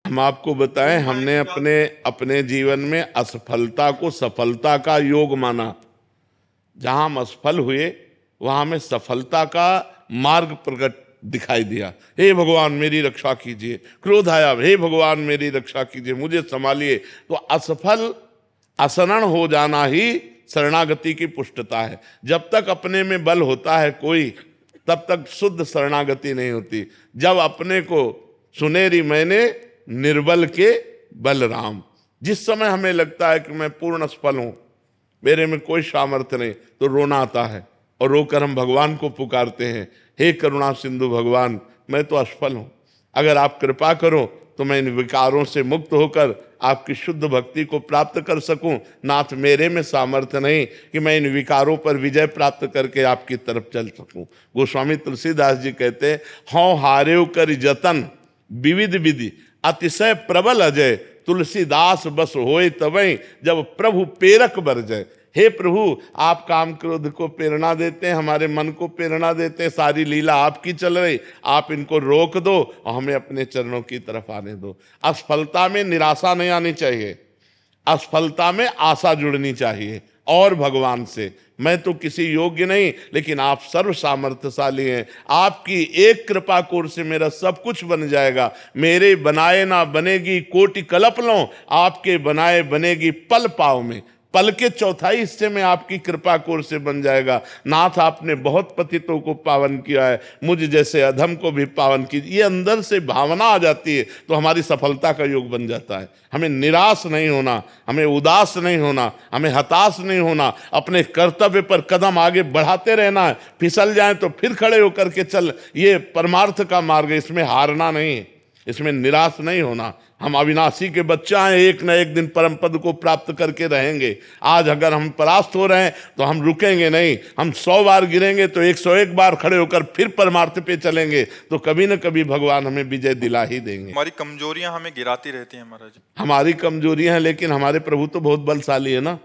हम आपको बताएं, हमने अपने अपने जीवन में असफलता को सफलता का योग माना। जहां हम असफल हुए वहां हमें सफलता का मार्ग प्रकट दिखाई दिया। हे भगवान मेरी रक्षा कीजिए, क्रोध आया, हे भगवान मेरी रक्षा कीजिए, मुझे संभालिए। तो असफल असरण हो जाना ही शरणागति की पुष्टता है। जब तक अपने में बल होता है कोई, तब तक शुद्ध शरणागति नहीं होती। जब अपने को सुनेरी मैंने निर्बल के बलराम, जिस समय हमें लगता है कि मैं पूर्ण असफल हूं, मेरे में कोई सामर्थ्य नहीं, तो रोना आता है और रोकर हम भगवान को पुकारते हैं, हे करुणा सिंधु भगवान, मैं तो असफल हूं, अगर आप कृपा करो तो मैं इन विकारों से मुक्त होकर आपकी शुद्ध भक्ति को प्राप्त कर सकूं। नाथ मेरे में सामर्थ्य नहीं कि मैं इन विकारों पर विजय प्राप्त करके आपकी तरफ चल सकूं। गोस्वामी तुलसीदास जी कहते हैं, हौ हारेव कर जतन विविध विधि अतिशय प्रबल अजय, तुलसीदास बस होए तवै जब प्रभु प्रेरक बरजय। हे प्रभु, आप काम क्रोध को प्रेरणा देते हैं, हमारे मन को प्रेरणा देते हैं, सारी लीला आपकी चल रही, आप इनको रोक दो और हमें अपने चरणों की तरफ आने दो। असफलता में निराशा नहीं आनी चाहिए, असफलता में आशा जुड़नी चाहिए और भगवान से। मैं तो किसी योग्य नहीं, लेकिन आप सर्व सामर्थ्यशाली हैं, आपकी एक कृपा कोर से मेरा सब कुछ बन जाएगा। मेरे बनाए ना बनेगी कोटि कल्प लो, आपके बनाए बनेगी पल पाव में, पल के चौथाई हिस्से में आपकी कृपा कोर से बन जाएगा। नाथ आपने बहुत पतितों को पावन किया है, मुझ जैसे अधम को भी पावन कीजिए। ये अंदर से भावना आ जाती है तो हमारी सफलता का योग बन जाता है। हमें निराश नहीं होना, हमें उदास नहीं होना, हमें हताश नहीं होना, अपने कर्तव्य पर कदम आगे बढ़ाते रहना है। फिसल जाए तो फिर खड़े होकर के चल, ये परमार्थ का मार्ग है, इसमें हारना नहीं है, इसमें निराश नहीं होना। हम अविनाशी के बच्चा हैं, एक न एक दिन परम पद को प्राप्त करके रहेंगे। आज अगर हम परास्त हो रहे हैं तो हम रुकेंगे नहीं, हम 100 बार गिरेंगे तो 101 बार खड़े होकर फिर परमार्थ पे चलेंगे, तो कभी न कभी भगवान हमें विजय दिला ही देंगे। हमारी कमजोरियां हमें गिराती रहती हैं महाराज। हमारी कमजोरियां हैं, लेकिन हमारे प्रभु तो बहुत बलशाली है ना।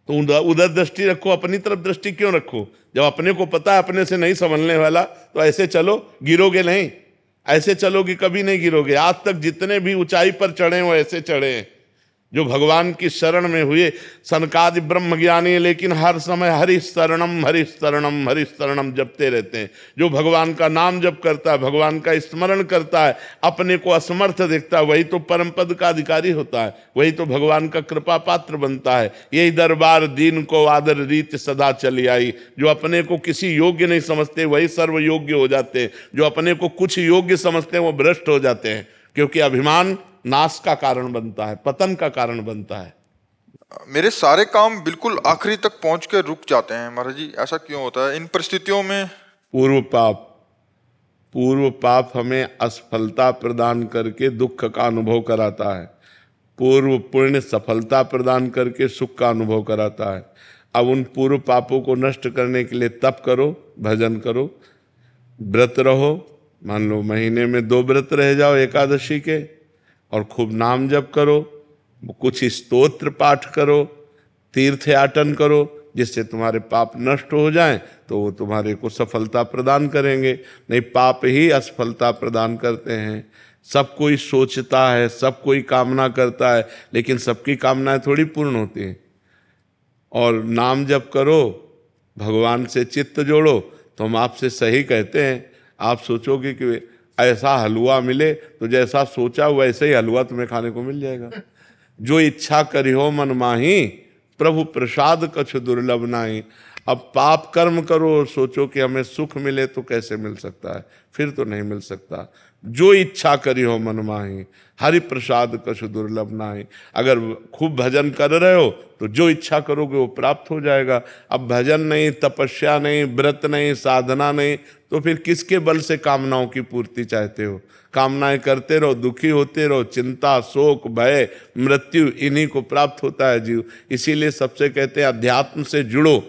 तो उधर दृष्टि रखो, अपनी तरफ दृष्टि क्यों रखो? जब अपने को पता है अपने से नहीं संभलने वाला, तो ऐसे चलो, गिरोगे नहीं। ऐसे चलोगे कभी नहीं गिरोगे। आज तक जितने भी ऊंचाई पर चढ़े वो ऐसे चढ़े हैं, जो भगवान की शरण में हुए। सनकादि ब्रह्म ज्ञानी है, लेकिन हर समय हरि शरणम हरि शरणम हरि शरणम जपते रहते हैं। जो भगवान का नाम जप करता है, भगवान का स्मरण करता है, अपने को असमर्थ देखता है, वही तो परम पद का अधिकारी होता है, वही तो भगवान का कृपा पात्र बनता है। यही दरबार दीन को आदर रीत सदा चली आई। जो अपने को किसी योग्य नहीं समझते वही सर्व योग्य हो जाते हैं, जो अपने को कुछ योग्य समझते हैं वो भ्रष्ट हो जाते हैं, क्योंकि अभिमान नाश का कारण बनता है, पतन का कारण बनता है। मेरे सारे काम बिल्कुल आखिरी तक पहुंच के रुक जाते हैं महाराज जी, ऐसा क्यों होता है इन परिस्थितियों में? पूर्व पाप हमें असफलता प्रदान करके दुख का अनुभव कराता है, पूर्व पुण्य सफलता प्रदान करके सुख का अनुभव कराता है। अब उन पूर्व पापों को नष्ट करने के लिए तप करो, भजन करो, व्रत रहो। मान लो महीने में 2 व्रत रह जाओ एकादशी के, और खूब नाम जप करो, कुछ स्तोत्र पाठ करो, तीर्थ याटन करो, जिससे तुम्हारे पाप नष्ट हो जाएं, तो वो तुम्हारे को सफलता प्रदान करेंगे। नहीं, पाप ही असफलता प्रदान करते हैं। सब कोई सोचता है, सब कोई कामना करता है, लेकिन सबकी कामनाएं थोड़ी पूर्ण होती हैं। और नाम जप करो, भगवान से चित्त जोड़ो, तो हम आपसे सही कहते हैं। आप सोचोगे कि ऐसा हलवा मिले, तो जैसा सोचा वैसे ही हलवा तुम्हें खाने को मिल जाएगा। जो इच्छा करी हो मन माही, प्रभु प्रसाद कछु दुर्लभ नाही। अब पाप कर्म करो और सोचो कि हमें सुख मिले, तो कैसे मिल सकता है? फिर तो नहीं मिल सकता। जो इच्छा करी हो मन माही, हरि प्रसाद कछु दुर्लभ नाही। अगर खूब भजन कर रहे हो तो जो इच्छा करोगे वो प्राप्त हो जाएगा। अब भजन नहीं, तपस्या नहीं, व्रत नहीं, साधना नहीं, तो फिर किसके बल से कामनाओं की पूर्ति चाहते हो? कामनाएं करते रहो, दुखी होते रहो, चिंता, शोक, भय, मृत्यु, इन्हीं को प्राप्त होता है जीव। इसीलिए सबसे कहते हैं अध्यात्म से जुड़ो,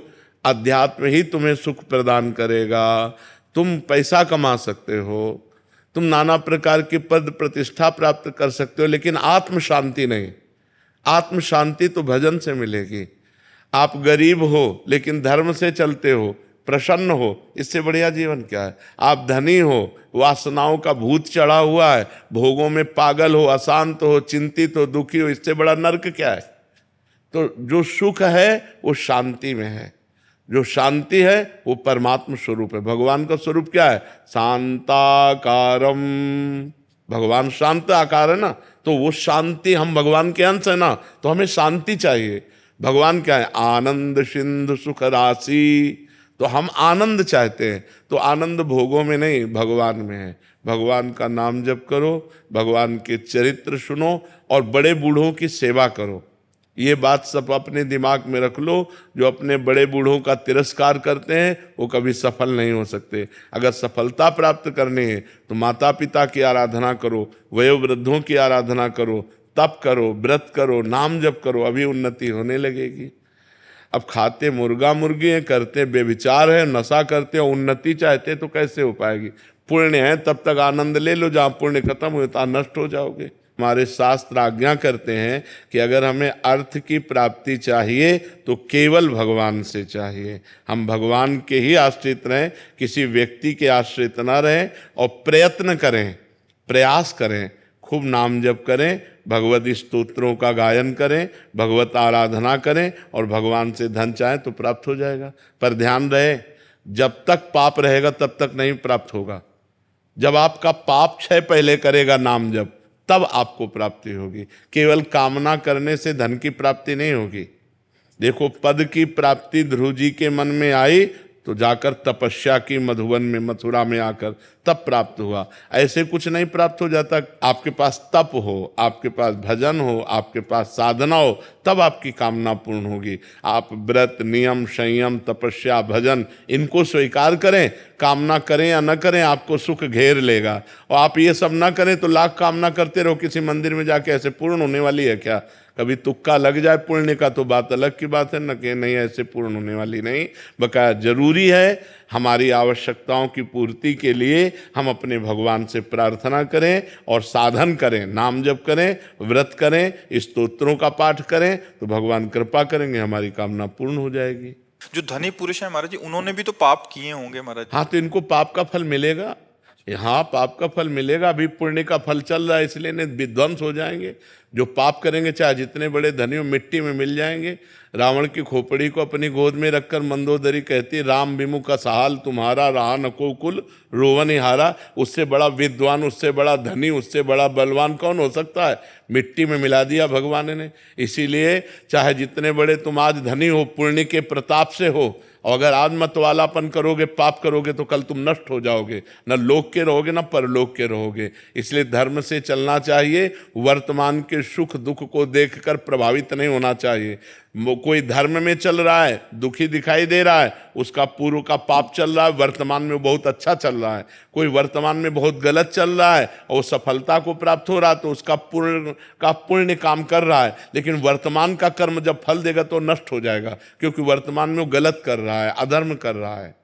अध्यात्म ही तुम्हें सुख प्रदान करेगा। तुम पैसा कमा सकते हो, तुम नाना प्रकार की पद प्रतिष्ठा प्राप्त कर सकते हो, लेकिन आत्म शांति नहीं। आत्म शांति तो भजन से मिलेगी। आप गरीब हो लेकिन धर्म से चलते हो, प्रसन्न हो, इससे बढ़िया जीवन क्या है। आप धनी हो, वासनाओं का भूत चढ़ा हुआ है, भोगों में पागल हो, अशांत हो, चिंतित हो, दुखी हो, इससे बड़ा नरक क्या है। तो जो सुख है वो शांति में है, जो शांति है वो परमात्मा स्वरूप है। भगवान का स्वरूप क्या है, शांताकारम। भगवान शांत आकार है ना, तो वो शांति, हम भगवान के अंश है ना, तो हमें शांति चाहिए। भगवान क्या है, आनंद सिंधु सुख राशि, तो हम आनंद चाहते हैं, तो आनंद भोगों में नहीं, भगवान में है। भगवान का नाम जप करो, भगवान के चरित्र सुनो और बड़े बूढ़ों की सेवा करो। ये बात सब अपने दिमाग में रख लो। जो अपने बड़े बूढ़ों का तिरस्कार करते हैं वो कभी सफल नहीं हो सकते। अगर सफलता प्राप्त करनी है तो माता पिता की आराधना करो, वयोवृद्धों की आराधना करो, तप करो, व्रत करो, नाम जप करो, अभी उन्नति होने लगेगी। अब खाते मुर्गा मुर्गी हैं, करते बेविचार है, नशा करते हो, उन्नति चाहते तो कैसे हो पाएगी। पुण्य है तब तक आनंद ले लो, जहाँ पुण्य खत्म हो तो नष्ट हो जाओगे। हमारे शास्त्र आज्ञा करते हैं कि अगर हमें अर्थ की प्राप्ति चाहिए तो केवल भगवान से चाहिए। हम भगवान के ही आश्रित रहें, किसी व्यक्ति के आश्रित ना रहें, और प्रयत्न करें, प्रयास करें, खूब नाम जप करें, भगवत स्तोत्रों का गायन करें, भगवत आराधना करें, और भगवान से धन चाहें तो प्राप्त हो जाएगा। पर ध्यान रहे, जब तक पाप रहेगा तब तक नहीं प्राप्त होगा। जब आपका पाप क्षय पहले करेगा नाम जप, तब आपको प्राप्ति होगी। केवल कामना करने से धन की प्राप्ति नहीं होगी। देखो, पद की प्राप्ति ध्रुव जी के मन में आई तो जाकर तपस्या की मधुवन में, मथुरा में आकर तब प्राप्त हुआ। ऐसे कुछ नहीं प्राप्त हो जाता। आपके पास तप हो, आपके पास भजन हो, आपके पास साधना हो, तब आपकी कामना पूर्ण होगी। आप व्रत, नियम, संयम, तपस्या, भजन इनको स्वीकार करें, कामना करें या न करें, आपको सुख घेर लेगा। और आप ये सब ना करें तो लाख कामना करते रहो, किसी मंदिर में जाके ऐसे पूर्ण होने वाली है क्या। कभी तुक्का लग जाए पुण्य का तो बात अलग की बात है, न कि नहीं ऐसे पूर्ण होने वाली नहीं। बकाया जरूरी है हमारी आवश्यकताओं की पूर्ति के लिए हम अपने भगवान से प्रार्थना करें और साधन करें, नाम जप करें, व्रत करें, स्तोत्रों का पाठ करें, तो भगवान कृपा करेंगे, हमारी कामना पूर्ण हो जाएगी। जो धनी पुरुष है महाराज जी, उन्होंने भी तो पाप किए होंगे महाराज जी। हाँ, तो इनको पाप का फल मिलेगा। हाँ, पाप का फल मिलेगा। अभी पुण्य का फल चल रहा है, इसलिए नहीं विध्वंस हो जाएंगे। जो पाप करेंगे चाहे जितने बड़े धनी हो, मिट्टी में मिल जाएंगे। रावण की खोपड़ी को अपनी गोद में रखकर मंदोदरी कहती, राम विमुख सहाल तुम्हारा, रहा नको कुल रोवन हारा। उससे बड़ा विद्वान, उससे बड़ा धनी, उससे बड़ा बलवान कौन हो सकता है। मिट्टी में मिला दिया भगवान ने। इसीलिए चाहे जितने बड़े तुम आज धनी हो, पुण्य के प्रताप से हो, और अगर आज मतवालापन करोगे, पाप करोगे, तो कल तुम नष्ट हो जाओगे। न लोक के रहोगे न परलोक के रहोगे। इसलिए धर्म से चलना चाहिए। वर्तमान के सुख दुख को देखकर प्रभावित नहीं होना चाहिए। कोई धर्म में चल रहा है, दुखी दिखाई दे रहा है, उसका पूर्व का पाप चल रहा है, वर्तमान में बहुत अच्छा चल रहा है। कोई वर्तमान में बहुत गलत चल रहा है और सफलता को प्राप्त हो रहा है, तो उसका पुण्य काम कर रहा है, लेकिन वर्तमान का कर्म जब फल देगा तो नष्ट हो जाएगा, क्योंकि वर्तमान में वो गलत कर रहा है, अधर्म कर रहा है।